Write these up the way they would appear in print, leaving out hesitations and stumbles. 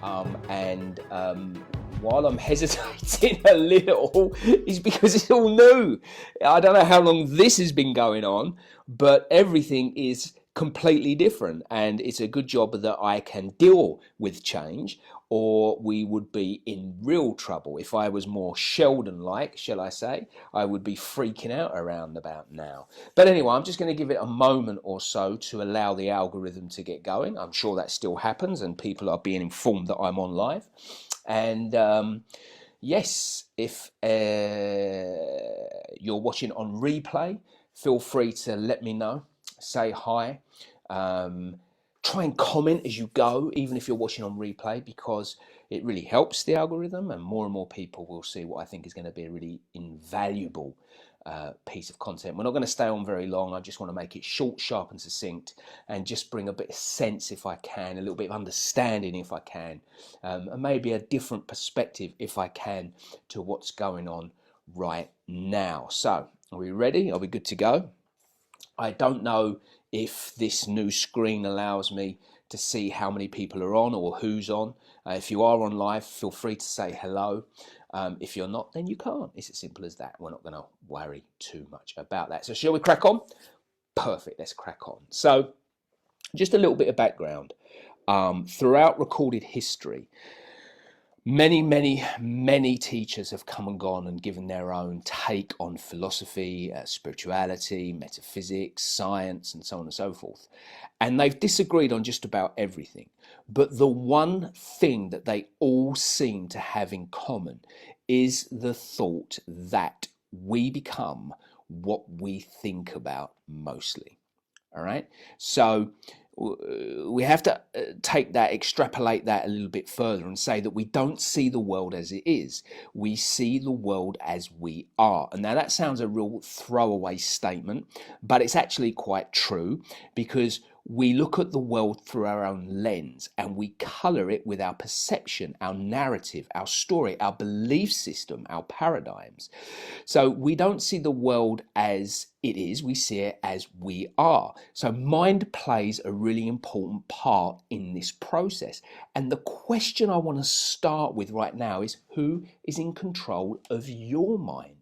And while I'm hesitating a little, is because it's all new. I don't know how long this has been going on, but everything is completely different. And it's a good job that I can deal with change, or we would be in real trouble. If I was more Sheldon like, shall I say, I would be freaking out around about now. But anyway, I'm just going to give it a moment or so to allow the algorithm to get going. I'm sure that still happens and people are being informed that I'm on live. And yes, if you're watching on replay, feel free to let me know, say hi. Um, Try and comment as you go, even if you're watching on replay, because it really helps the algorithm and more people will see what I think is going to be a really invaluable piece of content. We're not going to stay on very long. I just want to make it short, sharp and succinct and just bring a bit of sense if I can, a little bit of understanding if I can, and maybe a different perspective if I can to what's going on right now. So are we ready? Are we good to go? I don't know if this new screen allows me to see how many people are on or who's on. If you are on live, feel free to say hello. If you're not, then you can't. It's as simple as that. We're not going to worry too much about that. So shall we crack on? Perfect, let's crack on. So just a little bit of background. Throughout recorded history, many teachers have come and gone and given their own take on philosophy, spirituality, metaphysics, science, and so on and so forth. And they've disagreed on just about everything. But the one thing that they all seem to have in common is the thought that we become what we think about mostly. All right. So we have to take that, extrapolate that a little bit further and say that we don't see the world as it is. We see the world as we are. And now that sounds a real throwaway statement, but it's actually quite true, because we look at the world through our own lens and we color it with our perception, our narrative, our story, our belief system, our paradigms. So we don't see the world as it is, we see it as we are. So mind plays a really important part in this process. And the question I want to start with right now is, who is in control of your mind?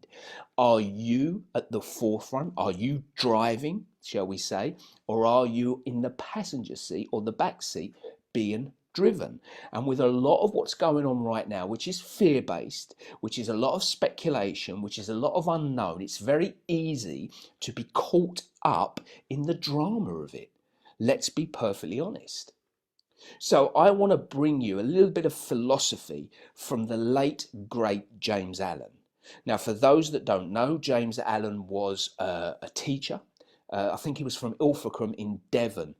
Are you at the forefront? Are you driving, shall we say? Or are you in the passenger seat or the back seat being driven? And with a lot of what's going on right now, which is fear-based, which is a lot of speculation, which is a lot of unknown, it's very easy to be caught up in the drama of it. Let's be perfectly honest. So I want to bring you a little bit of philosophy from the late, great James Allen. Now, for those that don't know, James Allen was a teacher. I think he was from Ilfracombe in Devon,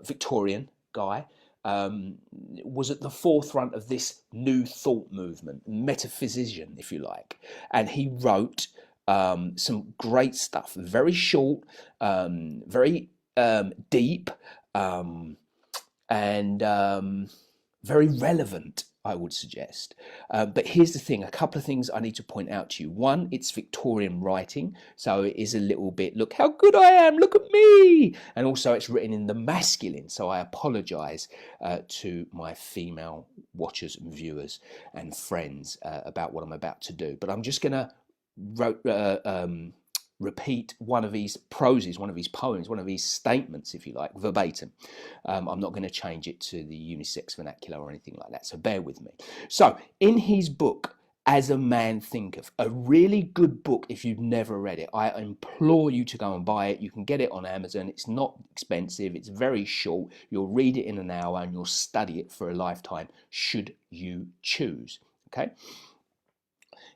Victorian guy. Was at the forefront of this new thought movement, metaphysician, if you like. And he wrote some great stuff, very short, very deep, and very relevant, I would suggest. But here's the thing, a couple of things I need to point out to you. One, it's Victorian writing, so it is a little bit, look how good I am, look at me. And also it's written in the masculine, so I apologize to my female watchers and viewers and friends about what I'm about to do. But I'm just going to repeat one of his proses, one of his poems, one of his statements, if you like, verbatim. I'm not going to change it to the unisex vernacular or anything like that, so bear with me. So, in his book, As a Man Thinketh, a really good book if you've never read it. I implore you to go and buy it. You can get it on Amazon. It's not expensive. It's very short. You'll read it in an hour and you'll study it for a lifetime, should you choose. Okay?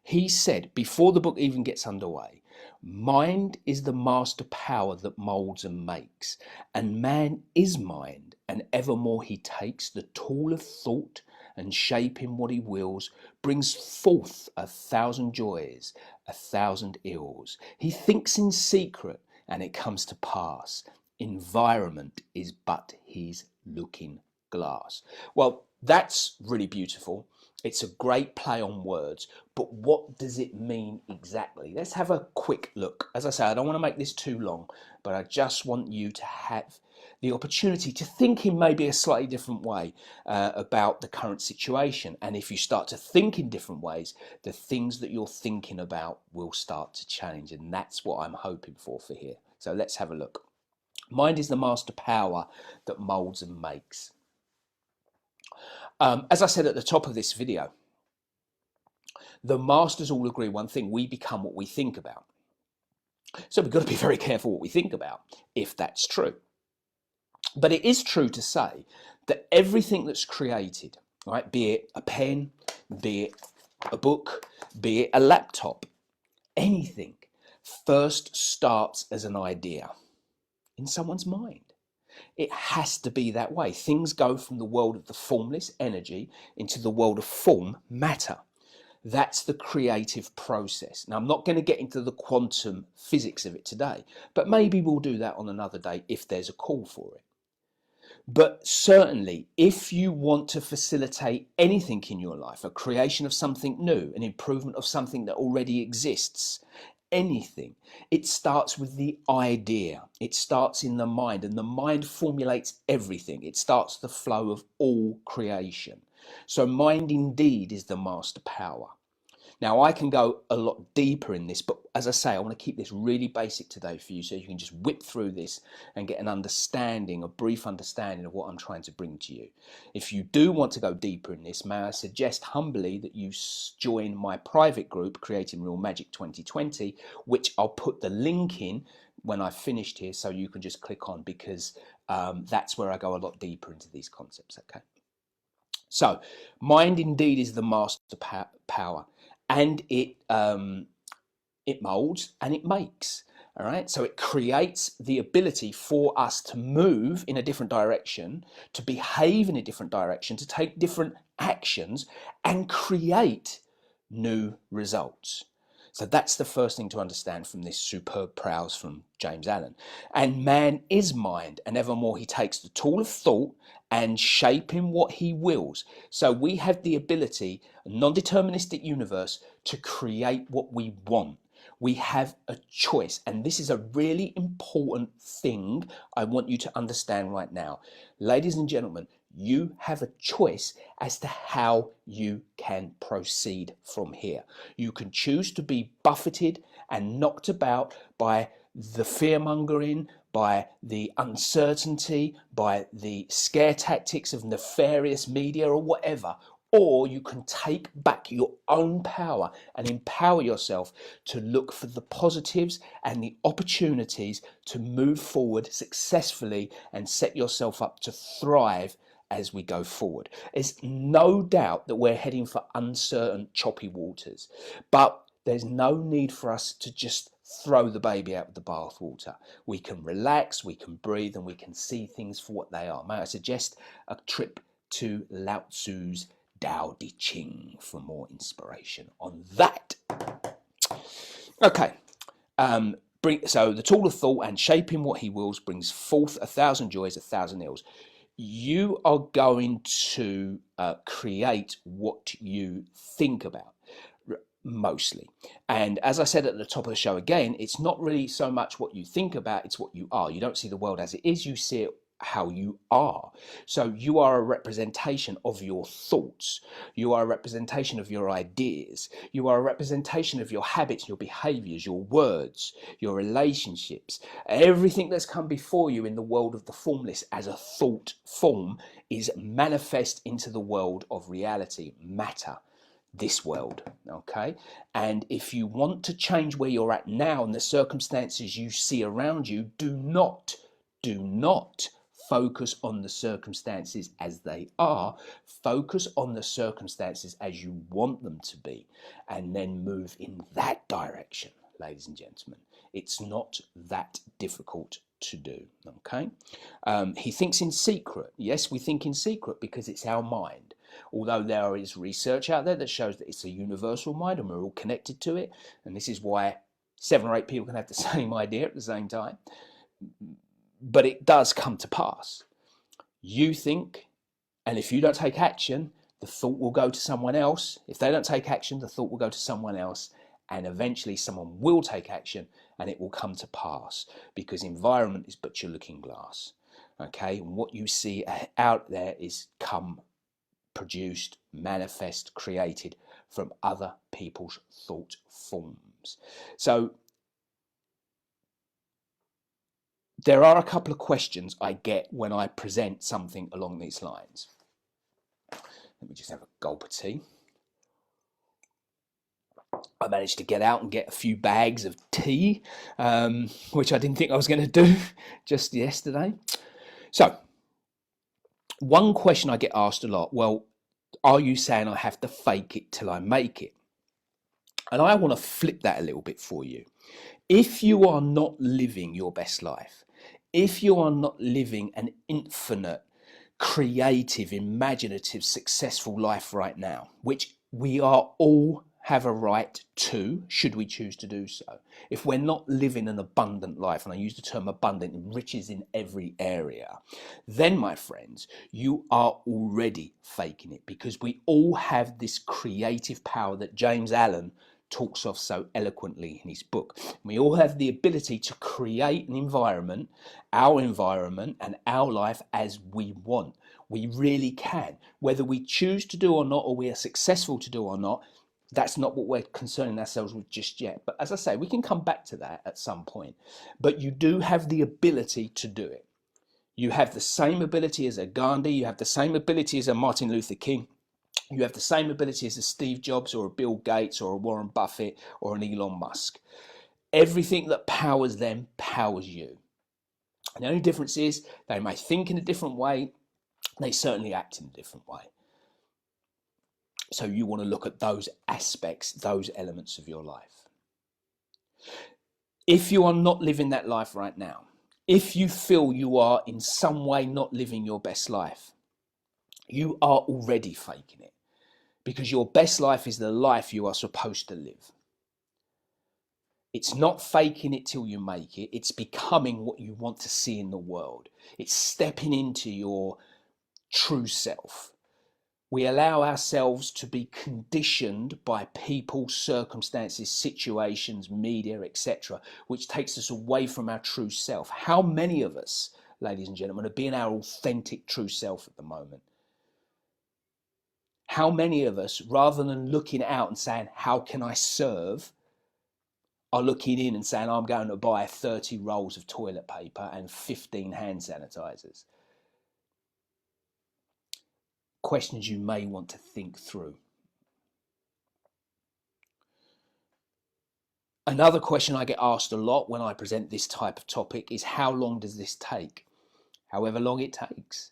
He said, before the book even gets underway, mind is the master power that molds and makes, and man is mind, and evermore he takes the tool of thought, and shaping what he wills, brings forth 1,000 joys, 1,000 ills. He thinks in secret, and it comes to pass. Environment is but his looking glass. Well, that's really beautiful. It's a great play on words, but what does it mean exactly? Let's have a quick look. As I say, I don't want to make this too long, but I just want you to have the opportunity to think in maybe a slightly different way about the current situation. And if you start to think in different ways, the things that you're thinking about will start to change. And that's what I'm hoping for here. So let's have a look. Mind is the master power that molds and makes. As I said at the top of this video, the masters all agree one thing: we become what we think about. So we've got to be very careful what we think about, if that's true. But it is true to say that everything that's created, right, be it a pen, be it a book, be it a laptop, anything first starts as an idea in someone's mind. It has to be that way. Things go from the world of the formless energy into the world of form, matter. That's the creative process. Now, I'm not going to get into the quantum physics of it today, but maybe we'll do that on another day if there's a call for it. But certainly, if you want to facilitate anything in your life, a creation of something new, an improvement of something that already exists, anything, it starts with the idea. It starts in the mind, and the mind formulates everything. It starts the flow of all creation. So mind indeed is the master power. Now, I can go a lot deeper in this, but as I say, I want to keep this really basic today for you so you can just whip through this and get an understanding, a brief understanding of what I'm trying to bring to you. If you do want to go deeper in this, may I suggest humbly that you join my private group, Creating Real Magic 2020, which I'll put the link in when I've finished here so you can just click on, because that's where I go a lot deeper into these concepts, okay? So, mind indeed is the master power. And it molds and it makes. All right, so it creates the ability for us to move in a different direction, to behave in a different direction, to take different actions and create new results. So that's the first thing to understand from this superb prose from James Allen. And man is mind, and evermore he takes the tool of thought and shape in what he wills. So we have the ability, a non-deterministic universe, to create what we want. We have a choice, and this is a really important thing I want you to understand right now. Ladies and gentlemen, you have a choice as to how you can proceed from here. You can choose to be buffeted and knocked about by the fear-mongering, by the uncertainty, by the scare tactics of nefarious media or whatever, or you can take back your own power and empower yourself to look for the positives and the opportunities to move forward successfully and set yourself up to thrive as we go forward. There's no doubt that we're heading for uncertain, choppy waters, but there's no need for us to just throw the baby out with the bathwater. We can relax, we can breathe, and we can see things for what they are. May I suggest a trip to Lao Tzu's Tao Te Ching for more inspiration on that. Okay, so the tool of thought and shaping what he wills brings forth 1,000 joys, 1,000 ills. You are going to create what you think about, mostly. And as I said at the top of the show again, it's not really so much what you think about, it's what you are. You don't see the world as it is, you see it how you are. So you are a representation of your thoughts. You are a representation of your ideas. You are a representation of your habits, your behaviors, your words, your relationships. Everything that's come before you in the world of the formless as a thought form is manifest into the world of reality, matter, this world, okay? And if you want to change where you're at now and the circumstances you see around you, do not focus on the circumstances as they are. Focus on the circumstances as you want them to be, and then move in that direction, ladies and gentlemen. It's not that difficult to do, okay? He thinks in secret. Yes, we think in secret because it's our mind. Although there is research out there that shows that it's a universal mind and we're all connected to it, and this is why 7 or 8 people can have the same idea at the same time. But it does come to pass. You think, and if you don't take action, the thought will go to someone else. If they don't take action, the thought will go to someone else, and eventually someone will take action and it will come to pass, because environment is but your looking glass. Okay, and what you see out there is produced, manifest, created from other people's thought forms. So there are a couple of questions I get when I present something along these lines. Let me just have a gulp of tea. I managed to get out and get a few bags of tea, which I didn't think I was going to do just yesterday. So, one question I get asked a lot, well, are you saying I have to fake it till I make it? And I want to flip that a little bit for you. If you are not living your best life, if you are not living an infinite, creative, imaginative, successful life right now, which we are all have a right to, should we choose to do so. If we're not living an abundant life, and I use the term abundant, riches in every area, then, my friends, you are already faking it, because we all have this creative power that James Allen talks of so eloquently in his book. We all have the ability to create an environment, our environment and our life as we want. We really can. Whether we choose to do or not, or we are successful to do or not, that's not what we're concerning ourselves with just yet. But as I say, we can come back to that at some point. But you do have the ability to do it. You have the same ability as a Gandhi. You have the same ability as a Martin Luther King. You have the same ability as a Steve Jobs or a Bill Gates or a Warren Buffett or an Elon Musk. Everything that powers them powers you. And the only difference is they may think in a different way. They certainly act in a different way. So you want to look at those aspects, those elements of your life. If you are not living that life right now, if you feel you are in some way not living your best life, you are already faking it, because your best life is the life you are supposed to live. It's not faking it till you make it. It's becoming what you want to see in the world. It's stepping into your true self. We allow ourselves to be conditioned by people, circumstances, situations, media, etc., which takes us away from our true self. How many of us, ladies and gentlemen, are being our authentic true self at the moment? How many of us, rather than looking out and saying, how can I serve, are looking in and saying, I'm going to buy 30 rolls of toilet paper and 15 hand sanitizers? Questions you may want to think through. Another question I get asked a lot when I present this type of topic is, how long does this take? However long it takes.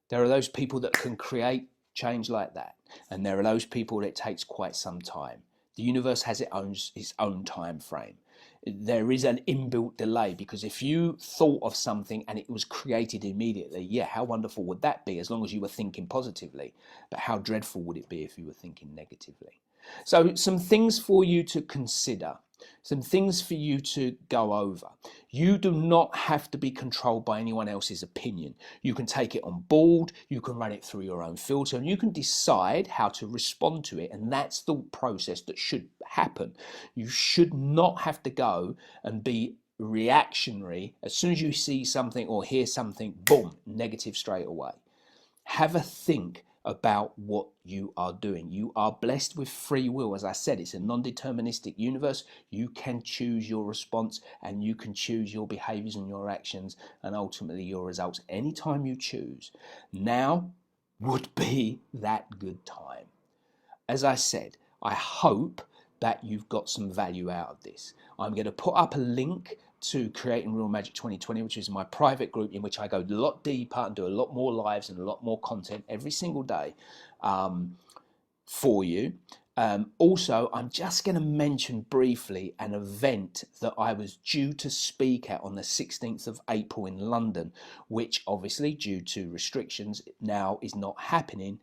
There are those people that can create change like that, and there are those people that it takes quite some time. The universe has its own time frame. There is an inbuilt delay, because if you thought of something and it was created immediately, yeah, how wonderful would that be, as long as you were thinking positively? But how dreadful would it be if you were thinking negatively? So some things for you to consider, some things for you to go over. You do not have to be controlled by anyone else's opinion. You can take it on board, you can run it through your own filter, and you can decide how to respond to it. And that's the process that should happen. You should not have to go and be reactionary. As soon as you see something or hear something, boom, negative straight away. Have a think about what you are doing. You are blessed with free will. As I said, it's a non-deterministic universe. You can choose your response, and you can choose your behaviors and your actions, and ultimately your results anytime you choose. Now would be that good time. As I said, I hope that you've got some value out of this. I'm going to put up a link to Creating Real Magic 2020, which is my private group in which I go a lot deeper and do a lot more lives and a lot more content every single day for you. Also, I'm just going to mention briefly an event that I was due to speak at on the 16th of April in London, which obviously, due to restrictions, now is not happening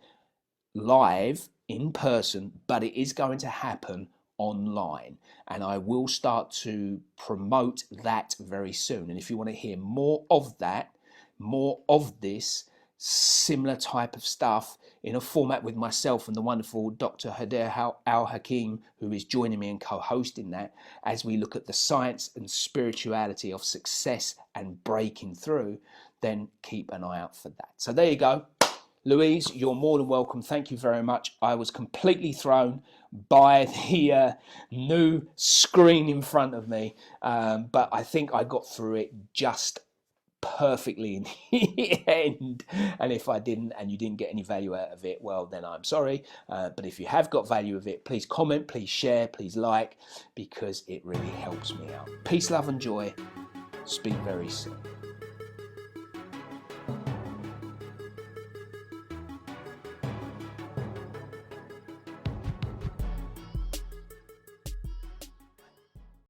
live in person, but it is going to happen online, and I will start to promote that very soon. And if you want to hear more of that, more of this, similar type of stuff in a format with myself and the wonderful Dr. Hader Al Hakim, who is joining me and co-hosting that, as we look at the science and spirituality of success and breaking through, then keep an eye out for that. So there you go. Louise, you're more than welcome. Thank you very much. I was completely thrown by the new screen in front of me, but I think I got through it just perfectly in the end. And if I didn't, and you didn't get any value out of it, well, then I'm sorry. But if you have got value of it, please comment, please share, please like, because it really helps me out. Peace, love and joy. Speak very soon.